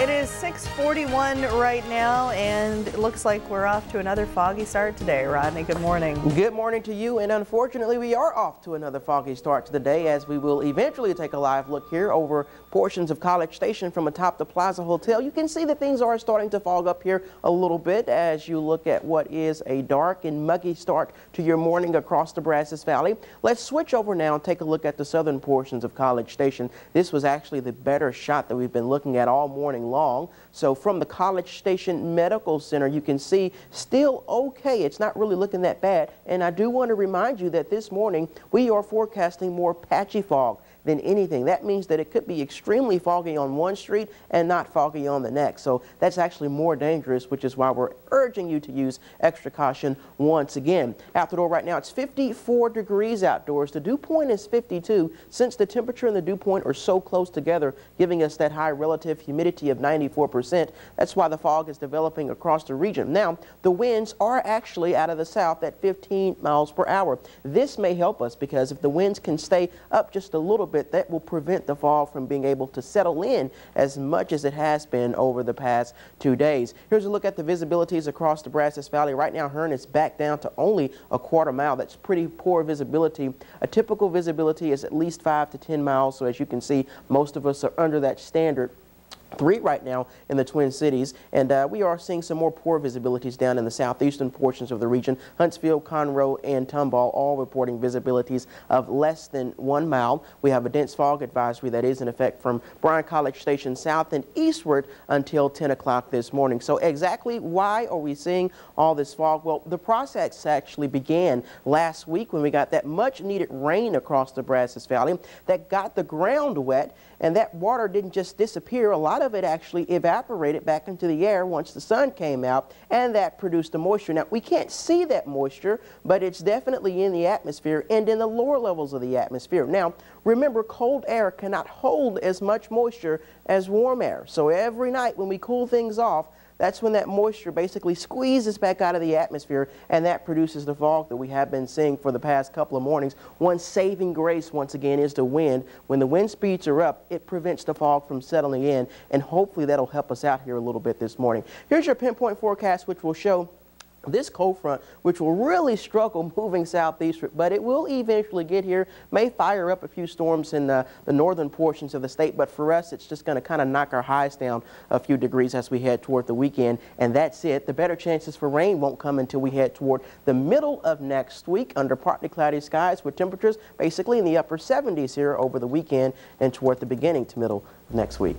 It is 6:41 right now, and it looks like we're off to another foggy start today. Rodney, good morning. Good morning to you, and unfortunately we are off to another foggy start to the day, as we will eventually take a live look here over portions of College Station from atop the Plaza Hotel. You can see that things are starting to fog up here a little bit as you look at what is a dark and muggy start to your morning across the Brazos Valley. Let's switch over now and take a look at the southern portions of College Station. This was actually the better shot that we've been looking at all morning long. So from the College Station Medical Center, you can see still okay. It's not really looking that bad. And I do want to remind you that this morning we are forecasting more patchy fog than anything. That means that it could be extremely foggy on one street and not foggy on the next. So that's actually more dangerous, which is why we're urging you to use extra caution once again. Out the door right now, it's 54 degrees outdoors. The dew point is 52. Since the temperature and the dew point are so close together, giving us that high relative humidity of 94%, that's why the fog is developing across the region. Now, the winds are actually out of the south at 15 miles per hour. This may help us because if the winds can stay up just a little bit, that will prevent the fog from being able to settle in as much as it has been over the past 2 days. Here's a look at the visibilities across the Brazos Valley. Right now, Hearn is back down to only a quarter mile. That's pretty poor visibility. A typical visibility is at least 5 to 10 miles. So as you can see, most of us are under that standard 3 right now in the Twin Cities, and we are seeing some more poor visibilities down in the southeastern portions of the region. Huntsville, Conroe, and Tomball all reporting visibilities of less than 1 mile. We have a dense fog advisory that is in effect from Bryan College Station south and eastward until 10 o'clock this morning. So exactly why are we seeing all this fog? Well, the process actually began last week when we got that much needed rain across the Brazos Valley that got the ground wet, and that water didn't just disappear. A lot of it actually evaporated back into the air once the sun came out, and that produced the moisture. Now, we can't see that moisture, but it's definitely in the atmosphere and in the lower levels of the atmosphere. Now, remember, cold air cannot hold as much moisture as warm air. So every night when we cool things off, that's when that moisture basically squeezes back out of the atmosphere, and that produces the fog that we have been seeing for the past couple of mornings. One saving grace, once again, is the wind. When the wind speeds are up, it prevents the fog from settling in, and hopefully that'll help us out here a little bit this morning. Here's your pinpoint forecast, which will show this cold front, which will really struggle moving southeastward, but it will eventually get here, may fire up a few storms in the northern portions of the state, but for us, it's just going to kind of knock our highs down a few degrees as we head toward the weekend, and that's it. The better chances for rain won't come until we head toward the middle of next week under partly cloudy skies with temperatures basically in the upper 70s here over the weekend and toward the beginning to middle of next week.